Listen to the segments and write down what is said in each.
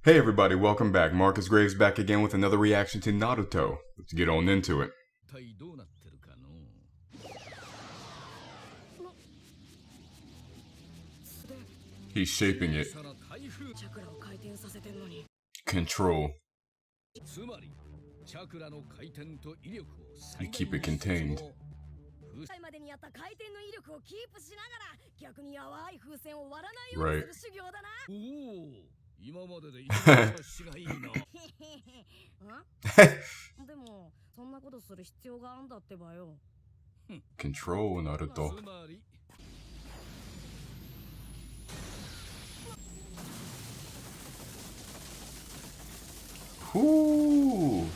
Hey everybody, welcome back. Marcus Graves back again with another reaction to Naruto. Let's get on into it. He's shaping it. Control. You keep it contained. Right. Control Naruto. Ooh.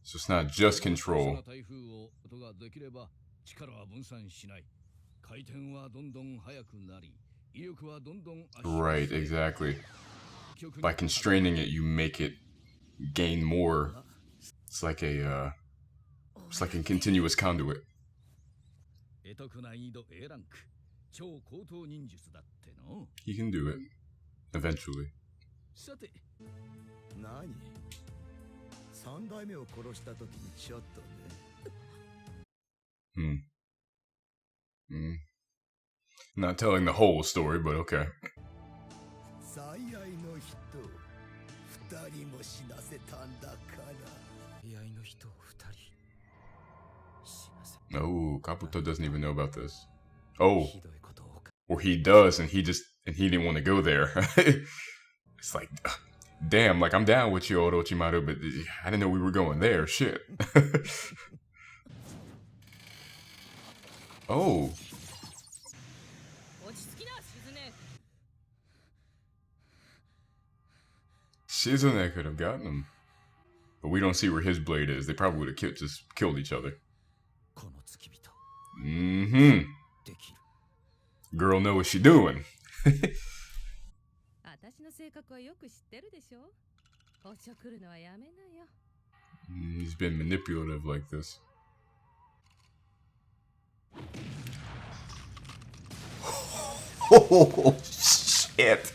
So it's not just control. Right, exactly. By constraining it, you make it gain more. It's like a continuous conduit. He can do it. Eventually. Not telling the whole story, but okay. Oh, Kabuto doesn't even know about this. Oh. Or he does, and he didn't want to go there. It's like, damn, like I'm down with you, Orochimaru, but I didn't know we were going there. Shit. Oh. Tsunade could have gotten him. But we don't see where his blade is. They probably would have just killed each other. Girl know what she doing. He's been manipulative like this. Oh, shit.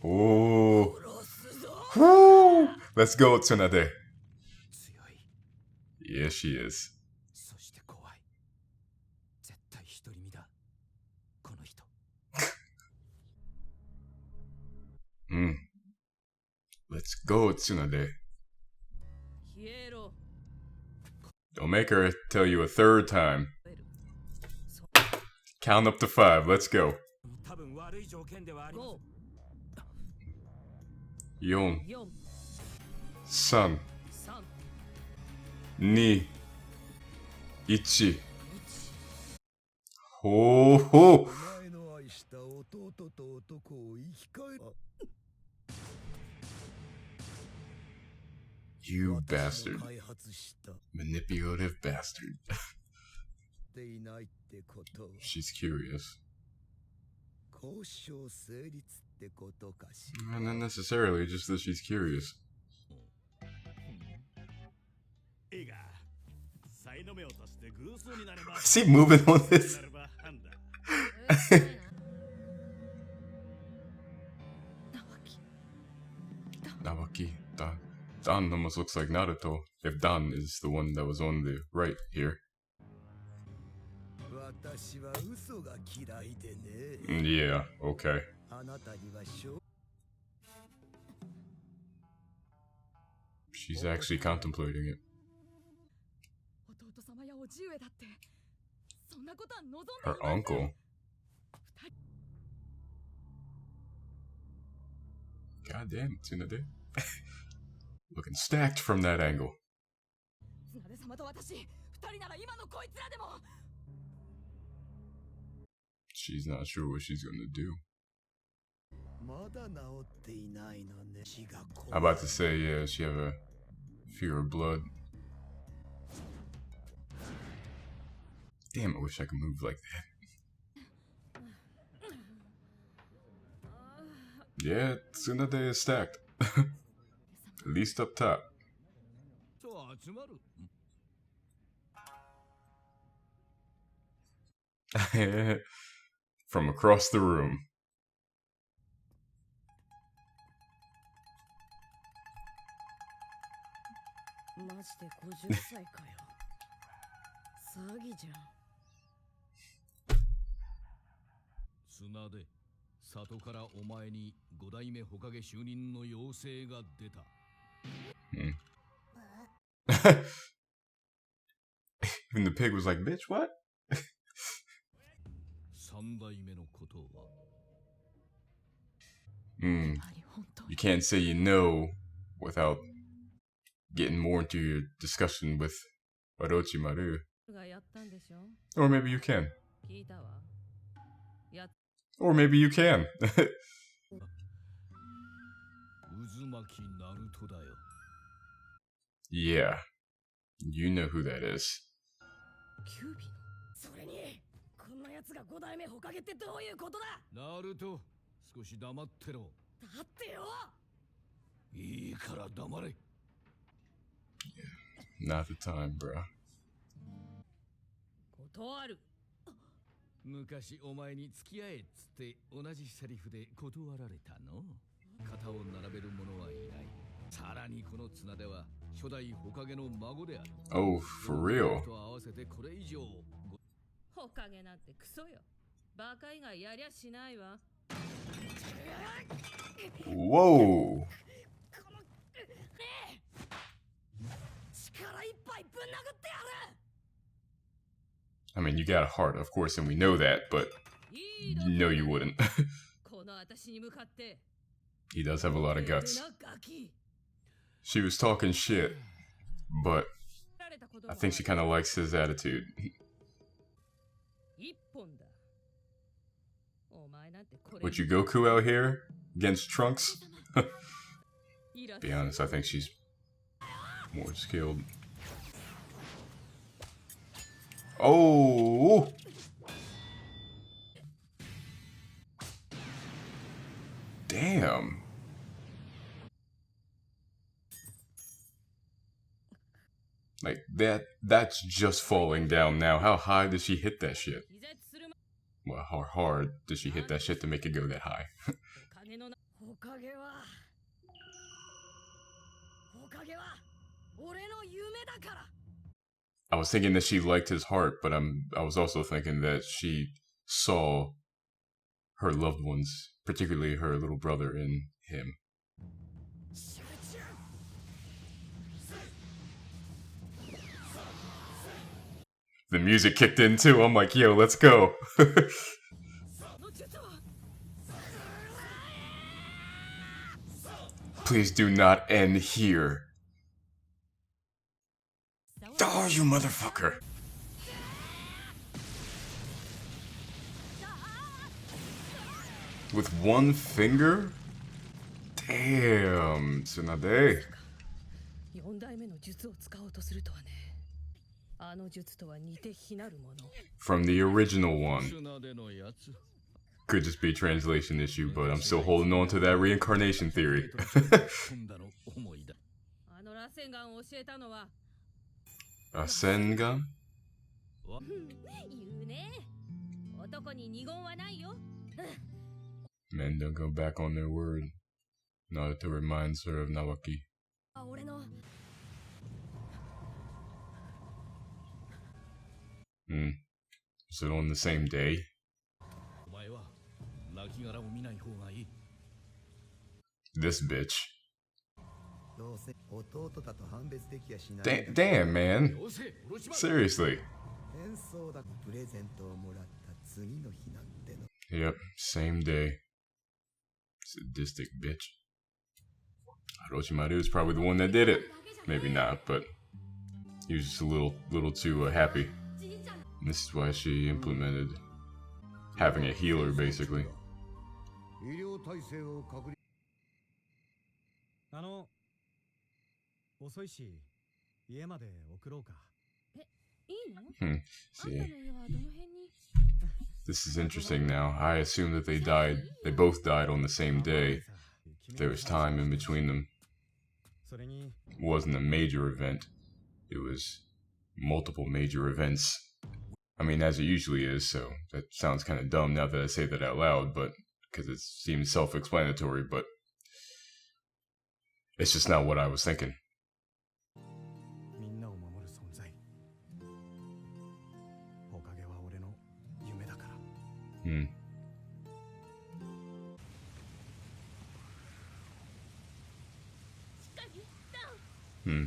Oh. Woo. Let's go, Tsunade. Yes, she is. Let's go, Tsunade. Don't make her tell you a third time. Count up to 5. Let's go. 4 3 2 1 ほほYou bastard. Manipulative bastard. She's curious. Not necessarily, just that she's curious. Is he moving on this? Nawaki. Dan almost looks like Naruto, if Dan is the one that was on the right here. Yeah, okay. She's actually contemplating it. Her uncle? God damn, Tsunade. Looking stacked from that angle. She's not sure what she's gonna do. I'm about to say, yeah, she have a fear of blood. Damn, I wish I could move like that. Yeah, Tsunade is stacked. At least up top. From across the room. Tsunade, 里からお前に5代目ホカゲ就任の要請が出た。Even the pig was like, bitch, what? 3代目のことは You can't say you know without getting more into your discussion with Orochimaru. Or maybe you can. Or maybe you can. 渦巻きナルトだよ。 Yeah. You know who that is. それにこんな奴が5代目ホカゲってどういうことだ。ナルト、少し黙ってろ。だってよ。いいから黙れ。 Not the time, bro. 断る。昔お前に付き合えっつって同じセリフで断られたの。肩を並べる者はいない。さらにこの綱では初代ホカゲの孫である。 Oh, for real? と合わせてこれ以上。ホカゲなんてクソよ。バカ以外やりゃしないわ。 Whoa. 力いっぱいぶん殴ってやる。 I mean, you got a heart, of course, and we know that, but no, you wouldn't. この私に向かって。 He does have a lot of guts. She was talking shit, but I think she kind of likes his attitude. Would you Goku out here against Trunks? Be honest, I think she's more skilled. Oh! Damn. Like that's just falling down now. How high did she hit that shit? Well, how hard did she hit that shit to make it go that high? I was thinking that she liked his heart, but I was also thinking that she saw her loved ones, particularly her little brother, in him. The music kicked in too. I'm like, yo, let's go. Please do not end here. Oh, you motherfucker. With one finger? Damn, Tsunade. From the original one. Could just be a translation issue, but I'm still holding on to that reincarnation theory. Rasengan? Men don't go back on their word. Naruto reminds her of Nawaki. Is it on the same day? This bitch. Damn, man. Seriously. Yep, same day. Sadistic bitch. Orochimaru is probably the one that did it. Maybe not, but he was just a little too happy. And this is why she implemented having a healer, basically. See. This is interesting now. I assume that they both died on the same day. There was time in between them. It wasn't a major event. It was multiple major events. I mean, as it usually is, so that sounds kind of dumb now that I say that out loud, but because it seems self-explanatory, but it's just not what I was thinking. Hmm. Hmm.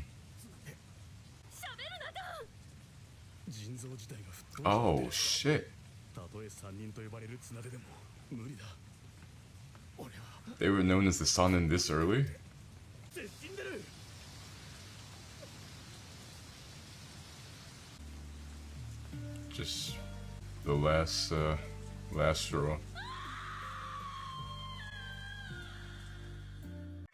Oh, shit. They were known as the Sanin this early? Just the last straw.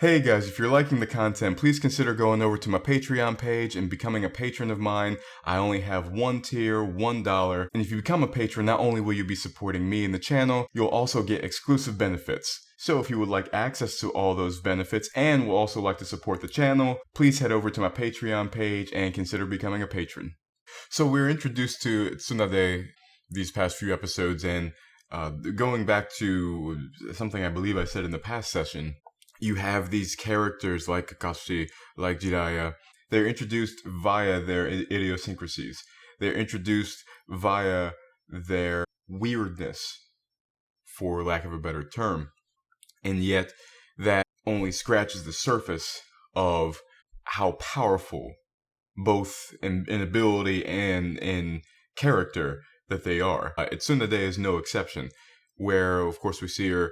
Hey guys, if you're liking the content, please consider going over to my Patreon page and becoming a patron of mine. I only have one tier, $1, and if you become a patron, not only will you be supporting me and the channel, you'll also get exclusive benefits. So if you would like access to all those benefits and will also like to support the channel, please head over to my Patreon page and consider becoming a patron. So we're introduced to Tsunade these past few episodes, and going back to something I believe I said in the past session, you have these characters like Kakashi, like Jiraiya. They're introduced via their idiosyncrasies. They're introduced via their weirdness, for lack of a better term. And yet, that only scratches the surface of how powerful, both in ability and in character, that they are. Tsunade is no exception, where, of course, we see her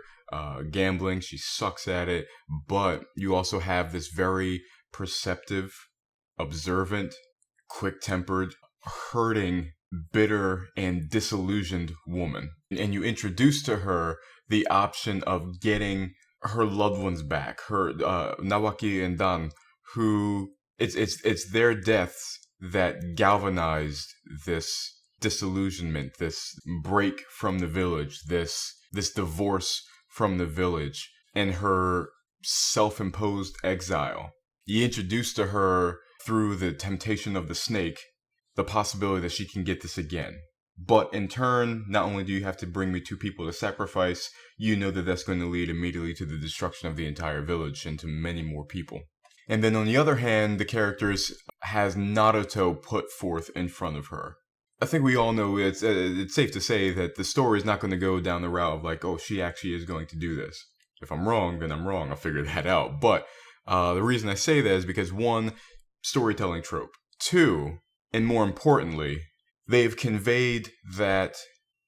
gambling. She sucks at it, but you also have this very perceptive, observant, quick-tempered, hurting, bitter, and disillusioned woman. And you introduce to her the option of getting her loved ones back, her Nawaki and Dan, who it's their deaths that galvanized this disillusionment, this break from the village, this divorce from the village, and her self-imposed exile. You introduce to her, through the temptation of the snake, the possibility that she can get this again. But in turn, not only do you have to bring me 2 people to sacrifice, you know that that's going to lead immediately to the destruction of the entire village and to many more people. And then on the other hand, the characters has Naruto put forth in front of her. I think we all know it's safe to say that the story is not going to go down the route of like, oh, she actually is going to do this. If I'm wrong, then I'm wrong. I'll figure that out. But the reason I say that is because 1, storytelling trope. 2, and more importantly, they've conveyed that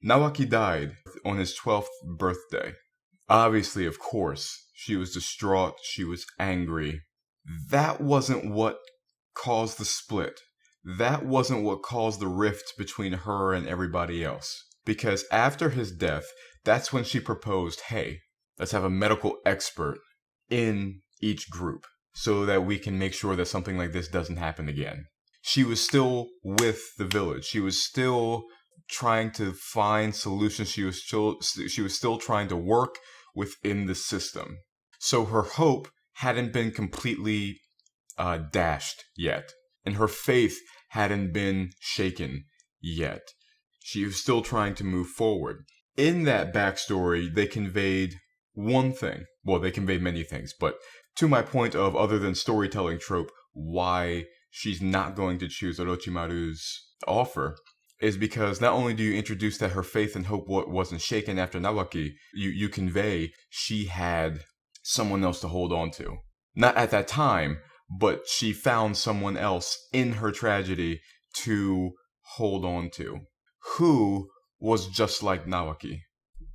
Nawaki died on his 12th birthday. Obviously, of course, she was distraught. She was angry. That wasn't what caused the split. That wasn't what caused the rift between her and everybody else. Because after his death, that's when she proposed, hey, let's have a medical expert in each group so that we can make sure that something like this doesn't happen again. She was still with the village. She was still trying to find solutions. She was still trying to work within the system. So her hope hadn't been completely dashed yet. And her faith hadn't been shaken yet. She was still trying to move forward. In that backstory, they conveyed one thing. Well, they conveyed many things, but to my point of, other than storytelling trope, why she's not going to choose Orochimaru's offer is because not only do you introduce that her faith and hope wasn't shaken after Nawaki, you convey she had someone else to hold on to. Not at that time, but she found someone else in her tragedy to hold on to, who was just like Nawaki.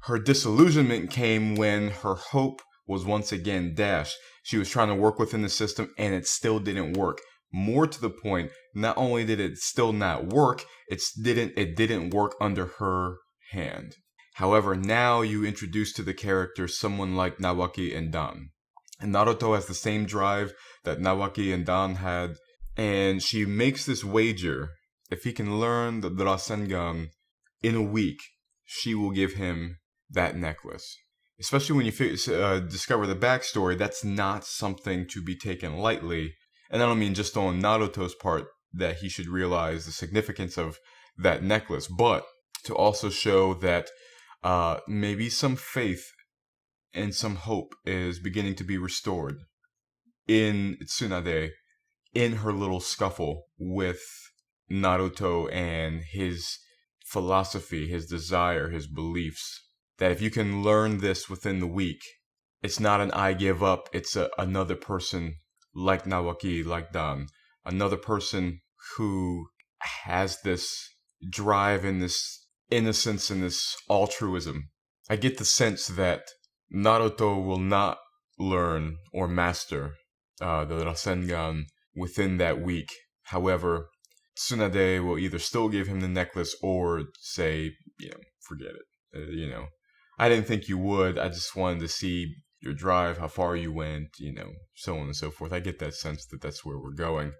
Her disillusionment came when her hope was once again dashed. She was trying to work within the system and it still didn't work. More to the point, not only did it still not work, it didn't work under her hand. However, now you introduce to the character someone like Nawaki and Dan. And Naruto has the same drive that Nawaki and Dan had, and she makes this wager: if he can learn the Rasengan in a week, she will give him that necklace. Especially when you discover the backstory, that's not something to be taken lightly. And I don't mean just on Naruto's part that he should realize the significance of that necklace, but to also show that maybe some faith and some hope is beginning to be restored in Tsunade, in her little scuffle with Naruto and his philosophy, his desire, his beliefs. That if you can learn this within the week, it's not an I give up, it's another person like Nawaki, like Dan, another person who has this drive and this innocence and this altruism. I get the sense that Naruto will not learn or master the Rasengan within that week. However, Tsunade will either still give him the necklace or say, forget it. I didn't think you would. I just wanted to see your drive, how far you went, so on and so forth. I get that sense that that's where we're going.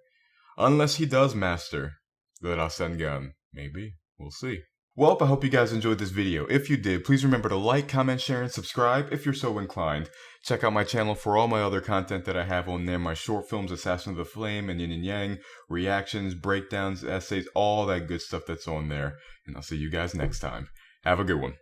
Unless he does master the Rasengan. Maybe. We'll see. Well, I hope you guys enjoyed this video. If you did, please remember to like, comment, share, and subscribe if you're so inclined. Check out my channel for all my other content that I have on there. My short films, Assassin of the Flame and Yin and Yang, reactions, breakdowns, essays, all that good stuff that's on there. And I'll see you guys next time. Have a good one.